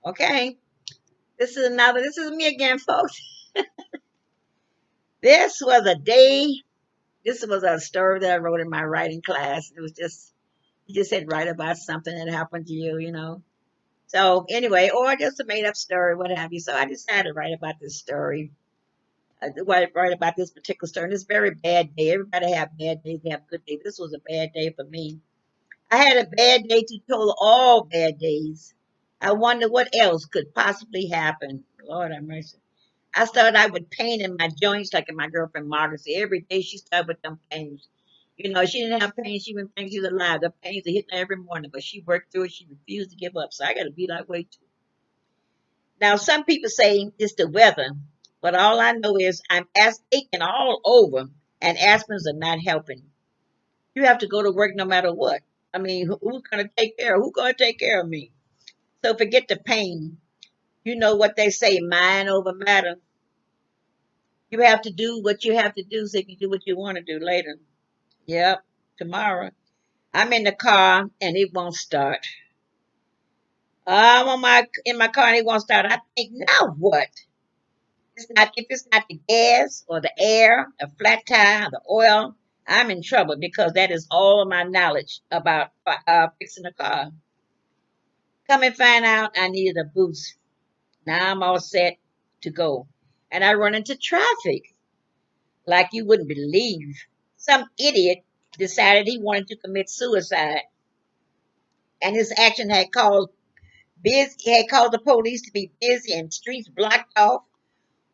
Okay. This is me again, folks. This was a day, this was a story that I wrote in my writing class. It was just, you just said write about something that happened to you. So anyway, or just a made up story, what have you. So I decided to write about this story. Write about this particular story. And it's a very bad day. Everybody have bad days. They have good days. This was a bad day for me. I had a bad day to total all bad days. I wonder what else could possibly happen. Lord have mercy. I started out with pain in my joints, like in my girlfriend Margaret said. Every day she started with them pains. She didn't have pain. She didn't think she was alive. The pains are hitting her every morning, but she worked through it. She refused to give up. So I got to be that way too. Now, some people say it's the weather, but all I know is I'm aching all over, and aspirins are not helping. You have to go to work no matter what. I mean, who's going to take care of? Who's going to take care of me? So forget the pain. You know what they say, mind over matter. You have to do what you have to do so you can do what you want to do later. Yep, tomorrow. I'm in the car and it won't start. I'm in my car and it won't start. I think now what? It's not if it's not the gas or the air, a flat tire, the oil. I'm in trouble because that is all of my knowledge about fixing a car. Come and find out I needed a boost. Now I'm all set to go. And I run into traffic like you wouldn't believe. Some idiot decided he wanted to commit suicide, and his action had caused the police to be busy and streets blocked off.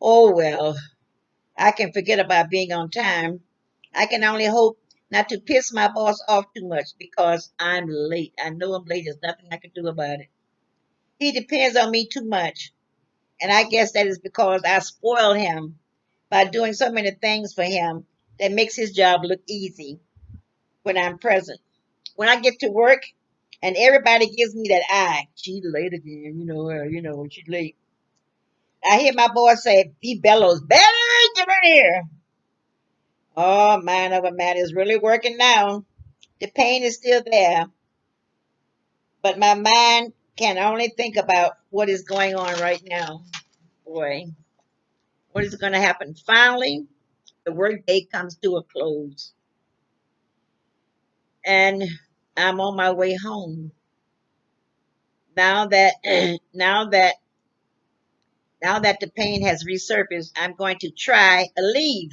Oh well, I can forget about being on time. I can only hope not to piss my boss off too much because I'm late. I know I'm late. There's nothing I can do about it. He depends on me too much. And I guess that is because I spoil him by doing so many things for him that makes his job look easy when I'm present. When I get to work and everybody gives me that eye, she's late again, she's late. I hear my boss say, he bellows, Betty, get in here. Oh, mind over matter is really working now. The pain is still there, but my mind can only think about what is going on right now. Boy, what is going to happen? Finally, the workday comes to a close, and I'm on my way home. Now that now that now that the pain has resurfaced, I'm going to try a leave.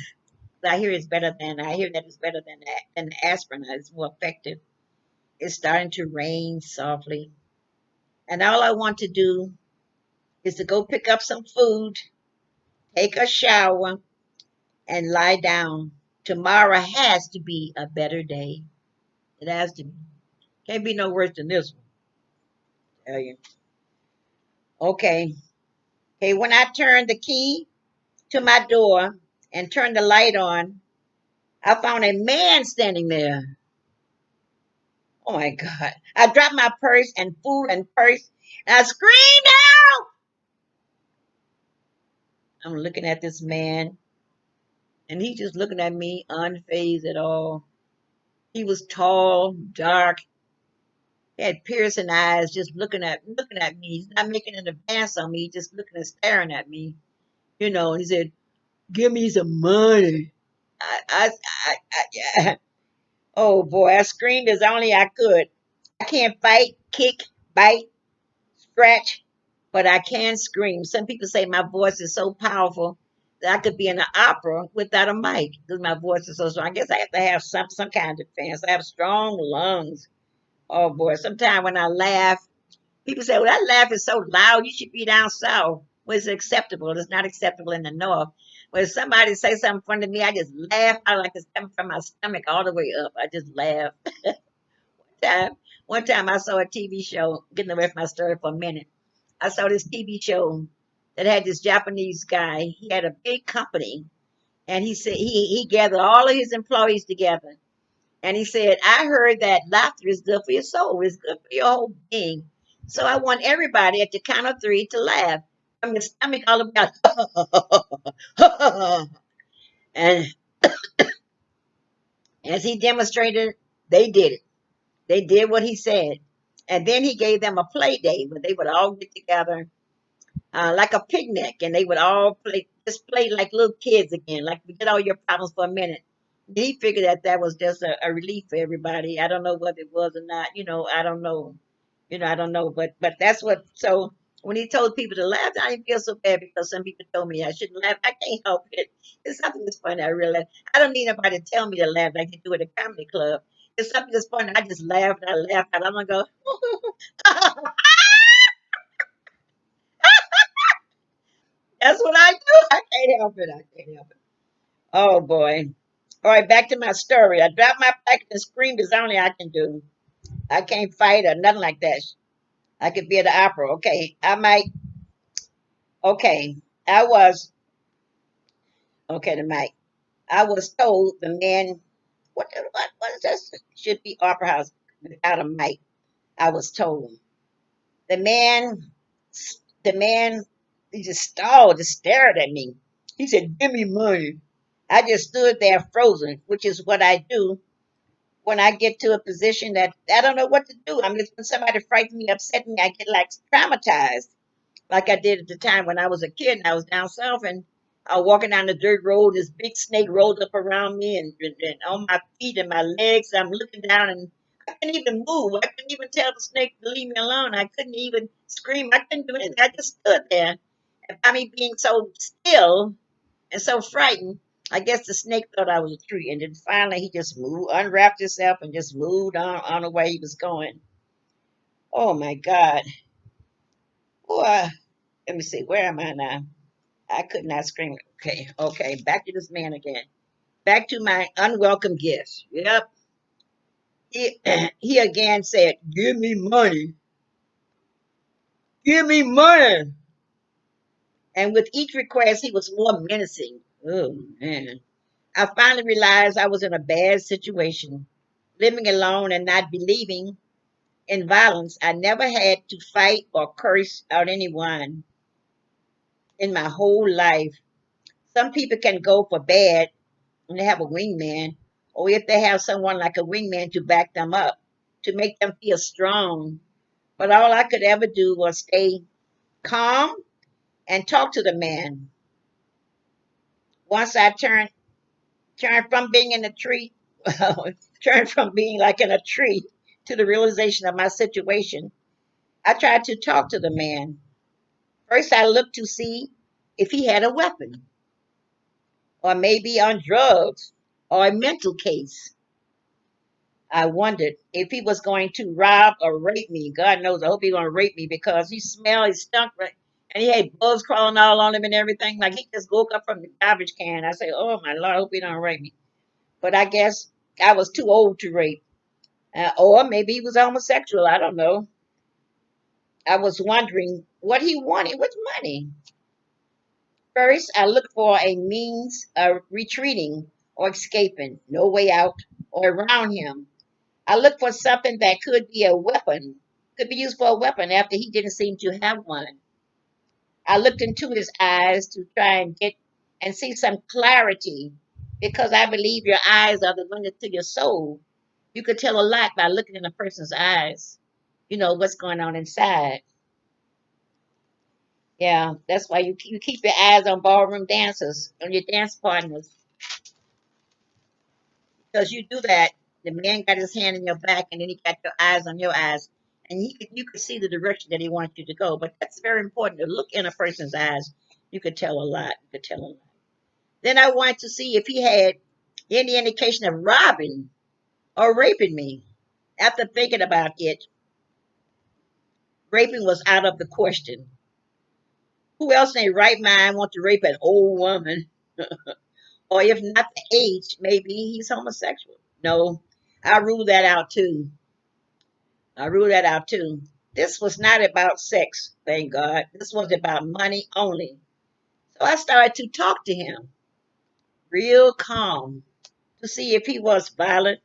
I hear that it's better than that, than the aspirin. It's more effective. It's starting to rain softly, and all I want to do is to go pick up some food, take a shower, and lie down. Tomorrow has to be a better day. It has to be. Can't be no worse than this one. Tell you. Okay. Okay. When I turned the key to my door and turned the light on, I found a man standing there. Oh my God. I dropped my purse and food and purse and I screamed out. I'm looking at this man and he's just looking at me unfazed at all. He was tall, dark, he had piercing eyes, just looking at me. He's not making an advance on me, just looking and staring at me. And he said, give me some money. Yeah. Oh boy, I screamed as only I could. I can't fight, kick, bite, scratch, but I can scream. Some people say my voice is so powerful that I could be in an opera without a mic because my voice is so strong. I guess I have to have some kind of defense. I have strong lungs. Oh boy, sometimes when I laugh, people say, "Well, that laugh is so loud. You should be down south." Well, it's acceptable. It's not acceptable in the north. When somebody say something funny to me, I just laugh. I like it's coming from my stomach all the way up. I just laugh. time, One time I saw a TV show, getting away from my story for a minute. I saw this TV show that had this Japanese guy. He had a big company, and he said he gathered all of his employees together, and he said, "I heard that laughter is good for your soul. It's good for your whole being. So I want everybody at the count of three to laugh from your stomach all about." And as he demonstrated, they did it. They did what he said. And then he gave them a play day where they would all get together, like a picnic, and they would all play, just play like little kids again, like forget all your problems for a minute. He figured that that was just a relief for everybody. I don't know whether it was or not. I don't know. I don't know. But that's what. So when he told people to laugh, I didn't feel so bad because some people told me I shouldn't laugh. I can't help it. It's something that's funny. I realize I don't need nobody to tell me to laugh like they do at a comedy club. It's something that's funny. I just laugh and I laugh and I'm gonna go. That's what I do. I can't help it. I can't help it. Oh boy. All right, back to my story. I dropped my package and screamed as only I can do. I can't fight or nothing like that. I could be at the opera. Okay, I might. Okay, I was. Okay, the mic. I was told the man. What is this? Should be opera house without a mic. I was told the man. The man. He just stalled, just stared at me. He said, "Give me money." I just stood there frozen, which is what I do when I get to a position that I don't know what to do. I mean, when somebody frightens me, upset me, I get like traumatized, like I did at the time when I was a kid and I was down south and I was walking down the dirt road. This big snake rolled up around me and on my feet and my legs. I'm looking down and I couldn't even move. I couldn't even tell the snake to leave me alone. I couldn't even scream. I couldn't do anything. I just stood there. And by me being so still and so frightened, I guess the snake thought I was a tree. And then finally he just moved, unwrapped himself and just moved on the way he was going. Oh my God. Boy, let me see, where am I now? I could not scream. Okay, okay, back to this man again. Back to my unwelcome gifts. Yep. He, he again said, "Give me money. Give me money." And with each request, he was more menacing. Oh, man. I finally realized I was in a bad situation. Living alone and not believing in violence, I never had to fight or curse out anyone in my whole life. Some people can go for bad when they have a wingman, or if they have someone like a wingman to back them up, to make them feel strong. But all I could ever do was stay calm and talk to the man. Once I turned from being in a tree, turned from being like in a tree to the realization of my situation, I tried to talk to the man. First, I looked to see if he had a weapon, or maybe on drugs, or a mental case. I wondered if he was going to rob or rape me. God knows, I hope he's going to rape me because he smelled, he stunk, right? And he had bugs crawling all on him and everything. Like he just woke up from the garbage can. I said, "Oh my Lord, I hope he don't rape me." But I guess I was too old to rape. Or maybe he was homosexual. I don't know. I was wondering what he wanted with money. First, I looked for a means of retreating or escaping, no way out or around him. I looked for something that could be a weapon, could be used for a weapon after he didn't seem to have one. I looked into his eyes to try and get and see some clarity because I believe your eyes are the window to your soul. You could tell a lot by looking in a person's eyes, what's going on inside. Yeah, that's why you keep your eyes on ballroom dancers, on your dance partners, because you do that. The man got his hand in your back, and then he got your eyes on your eyes, and you could see the direction that he wants you to go. But that's very important to look in a person's eyes. You could tell a lot. You could tell a lot. Then I wanted to see if he had any indication of robbing or raping me. After thinking about it, raping was out of the question. Who else in their right mind want to rape an old woman? Or if not the age, maybe he's homosexual. No, I ruled that out too. I ruled that out too. This was not about sex, thank God. This was about money only. So I started to talk to him, real calm, to see if he was violent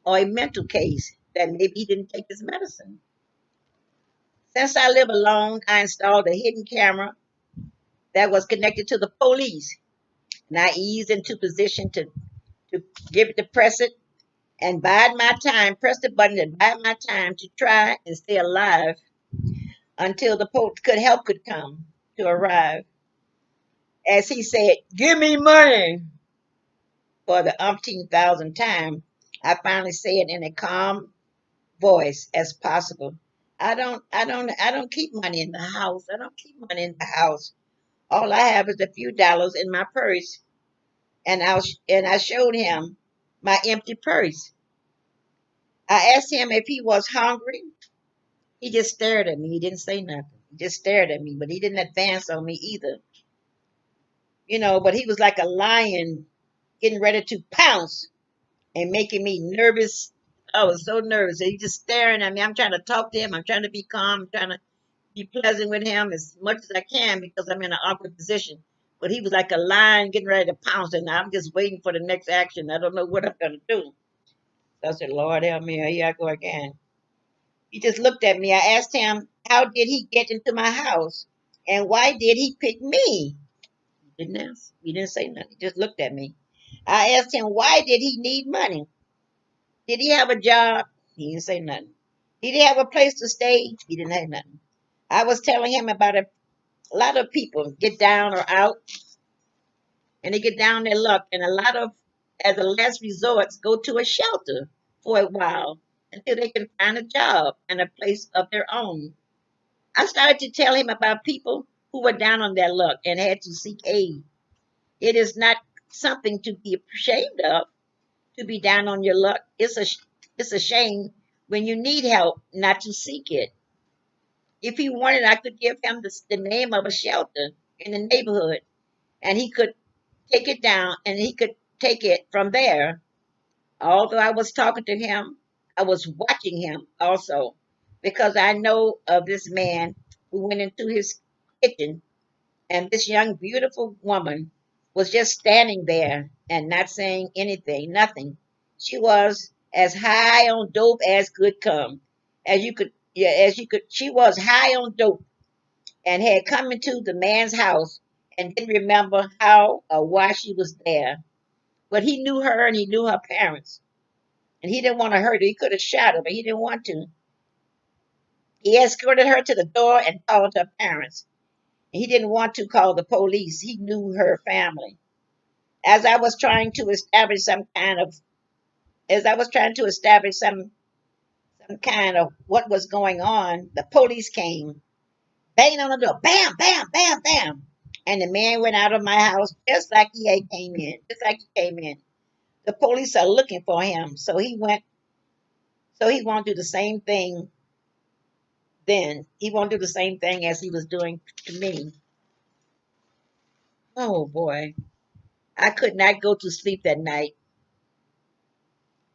or a mental case that maybe he didn't take his medicine. Since I live alone, I installed a hidden camera that was connected to the police. And I eased into position to give it to press it. and bide my time, press the button and bide my time to try and stay alive until the help could come to arrive. As he said, "Give me money," for the umpteenth thousand time, I finally said in a calm voice as possible, I don't keep money in the house. I don't keep money in the house. All I have is a few dollars in my purse." And I showed him my empty purse. I asked him if he was hungry. He just stared at me. He didn't say nothing. He just stared at me, but he didn't advance on me either. But he was like a lion getting ready to pounce and making me nervous. I was so nervous. He just staring at me. I'm trying to talk to him. I'm trying to be calm. I'm trying to be pleasant with him as much as I can because I'm in an awkward position. But he was like a lion getting ready to pounce, and I'm just waiting for the next action. I don't know what I'm going to do. So I said, "Lord, help me. Here I go again." He just looked at me. I asked him, how did he get into my house? And why did he pick me? He didn't ask. He didn't say nothing. He just looked at me. I asked him, why did he need money? Did he have a job? He didn't say nothing. Did he have a place to stay? He didn't have nothing. I was telling him about a lot of people get down or out and they get down their luck. And a lot of, as a last resort, go to a shelter for a while until they can find a job and a place of their own. I started to tell him about people who were down on their luck and had to seek aid. It is not something to be ashamed of to be down on your luck. It's a shame when you need help not to seek it. If he wanted, I could give him the name of a shelter in the neighborhood, and he could take it down and he could take it from there. Although I was talking to him, I was watching him also because I know of this man who went into his kitchen and this young, beautiful woman was just standing there and not saying anything, nothing. She was as high on dope as could come, as you could, yeah, as you could. She was high on dope and had come into the man's house and didn't remember how or why she was there. But he knew her and he knew her parents, and he didn't want to hurt her. He could have shot her, but he didn't want to. He escorted her to the door and called her parents. He didn't want to call the police. He knew her family. As I was trying to establish some kind of, as I was trying to establish some kind of what was going on, the police came, banging on the door, bam, bam, bam, bam, and the man went out of my house just like he had came in, just like he came in. The police are looking for him, so he went. So he won't do the same thing. Then he won't do the same thing as he was doing to me. Oh boy, I could not go to sleep that night.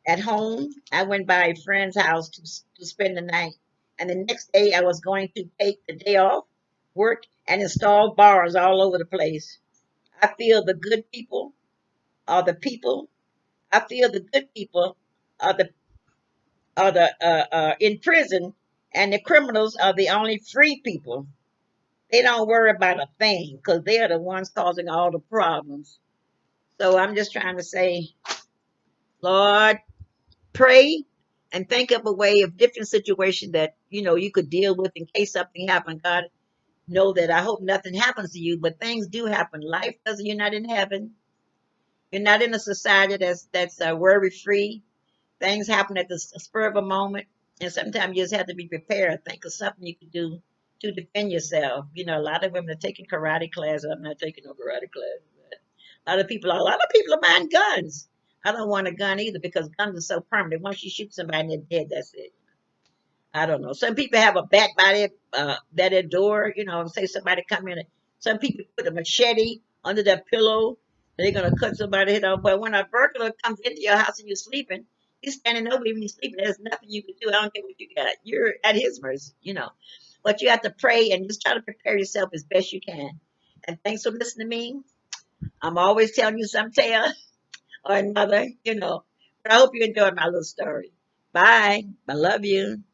At home, I went by a friend's house to spend the night. And the next day, I was going to take the day off work and install bars all over the place. I feel the good people are the people. I feel the good people are the in prison, and the criminals are the only free people. They don't worry about a thing because they are the ones causing all the problems. So I'm just trying to say, Lord, pray and think of a way of different situation that you could deal with in case something happened. God, know that I hope nothing happens to you, but things do happen. Life doesn't. You're not in heaven. You're not in a society that's worry free. Things happen at the spur of a moment, and sometimes you just have to be prepared. Think of something you can do to defend yourself. A lot of women are taking karate classes. I'm not taking no karate class. A lot of people are buying guns. I don't want a gun either because guns are so permanent. Once you shoot somebody and they're dead, that's it. I don't know. Some people have a bat by their door. Say somebody come in. Some people put a machete under their pillow. They're gonna cut somebody head off. But when a burglar comes into your house and you're sleeping, he's standing over you when you're sleeping. There's nothing you can do. I don't care what you got. You're at his mercy. But you have to pray and just try to prepare yourself as best you can. And thanks for listening to me. I'm always telling you some tale or another. But I hope you enjoyed my little story. Bye. I love you.